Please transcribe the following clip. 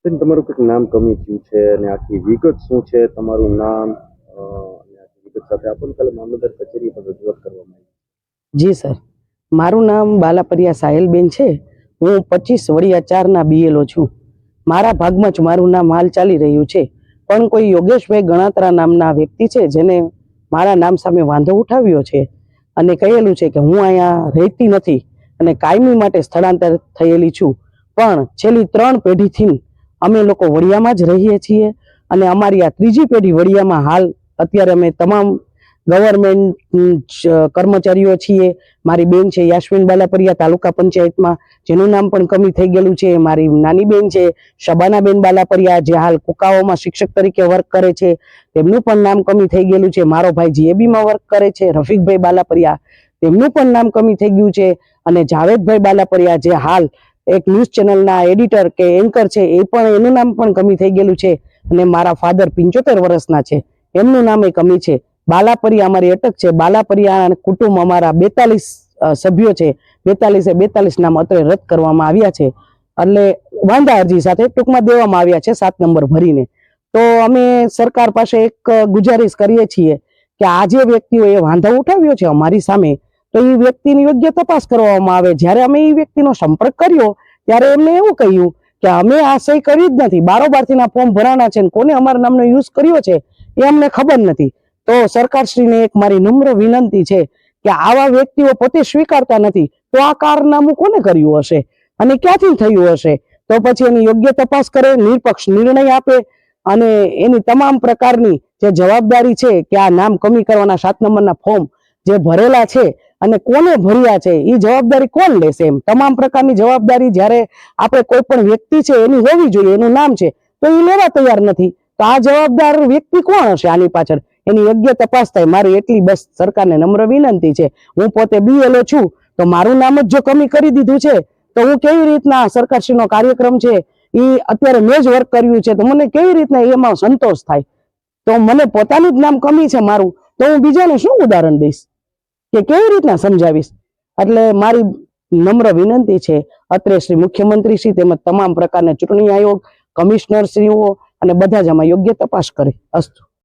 બેન, તમારું કંઈક નામ કમી થયું છે અને આખી વિગત શું છે? તમારું નામ અને આખી વિગત સાથે આપણને કાલે મામલતદાર કચેરી પર રજૂઆત કરવામાં આવી. જી સર, મારું નામ બાલાપરિયા સાહેલબેન છે. હું 25 વડિયા 4 ના BLO છું. મારા ભાગમાં જ મારું નામ હાલ ચાલી રહ્યું છે, પણ કોઈ યોગેશભાઈ ગણાત્રા નામના વ્યક્તિ છે જેને મારા નામ સામે વાંધો ઉઠાવ્યો છે અને કહેલું છે કે હું અહીંયા રહેતી નથી અને કાયમી માટે સ્થળાંતર થયેલી છું. પણ છેલ્લી 3 પેઢીથી અમે લોકો વડિયામાં જ રહીએ છીએ અને અમારી આ ત્રીજી પેઢી વડિયામાં હાલ અત્યારે અમે તમામ ગવર્મેન્ટ કર્મચારીઓ છીએ. મારી બેન છે યાસ્મીન બાલાપરિયા તાલુકા પંચાયતમાં, જેનું નામ પણ કમી થઈ ગયેલું છે. મારી નાની બેન છે શબાનાબેન બાલાપરિયા, જે હાલ કુકાઓમાં શિક્ષક તરીકે વર્ક કરે છે, તેમનું પણ નામ કમી થઈ ગયેલું છે. મારો ભાઈ GABમાં વર્ક કરે છે રફીકભાઈ બાલાપરિયા, તેમનું પણ નામ કમી થઈ ગયું છે. અને જાવેદભાઈ બાલાપરિયા, જે હાલ એક ન્યૂઝ ચેનલના એડિટર કે એન્કર છે, એ પણ એનું નામ પણ કમી થઈ ગયેલું છે. અને મારા ફાધર 75 વર્ષના છે, એમનું નામ એ કમી છે. બાલાપરિયા અમારી અટક છે. બાલાપરિયા કુટુંબ અમારા 42 સભ્યો છે. 42 નામ અત્રે રદ કરવામાં આવ્યા છે, એટલે વાંધા અરજી સાથે ટૂંકમાં દેવામાં આવ્યા છે 7 નંબર ભરીને. તો અમે સરકાર પાસે એક ગુજારિશ કરીએ છીએ કે આ જે વ્યક્તિઓએ વાંધો ઉઠાવ્યો છે અમારી સામે, તો એ વ્યક્તિની યોગ્ય તપાસ કરવામાં આવે. જ્યારે અમે એ વ્યક્તિનો સંપર્ક કર્યો ત્યારે એમને એવું કહ્યું કે અમે આ સહી કરી જ નથી, બારોબારથીના ફોર્મ ભરાણા છે, કોને અમારા નામનો યુઝ કર્યો છે એ અમને ખબર નથી. તો સરકારશ્રીને એક મારી નમ્ર વિનંતી છે કે આવા વ્યક્તિઓ પોતે સ્વીકારતા નથી, તો આ કારનામું કોને કર્યું હશે અને ક્યાંથી થયું હશે? તો પછી એની યોગ્ય તપાસ કરે, નિરપક્ષ નિર્ણય આપે અને એની તમામ પ્રકારની જે જવાબદારી છે કે આ નામ કમી કરવાના 7 નંબરના ફોર્મ જે ભરેલા છે અને કોને ભર્યા છે એ જવાબદારી કોણ લેશે? એમ તમામ પ્રકારની જવાબદારી જ્યારે આપણે કોઈ પણ વ્યક્તિ છે એની હોવી જોઈએ, એનું નામ છે, તો એ લેવા તૈયાર નથી. તો આ જવાબદાર વ્યક્તિ કોણ હશે આની પાછળ? એની યોગ્ય તપાસ થાય, મારી એટલી બસ સરકારને નમ્ર વિનંતી છે. હું પોતે BLO છું, તો મારું નામ જ જો કમી કરી દીધું છે, તો હું કેવી રીતના સરકારશ્રીનો કાર્યક્રમ છે એ અત્યારે મેં જ વર્ક કર્યું છે, તો મને કેવી રીતના એમાં સંતોષ થાય? તો મને પોતાનું જ નામ કમી છે મારું, તો હું બીજાને શું ઉદાહરણ દઈશ કે કેવી રીતના સમજાવીશ? એટલે મારી નમ્ર વિનંતી છે અત્રે શ્રી મુખ્યમંત્રી શ્રી તેમજ તમામ પ્રકારના ચૂંટણી આયોગ, કમિશનર શ્રીઓ અને બધા જ આમાં યોગ્ય તપાસ કરે. અસ્તુ.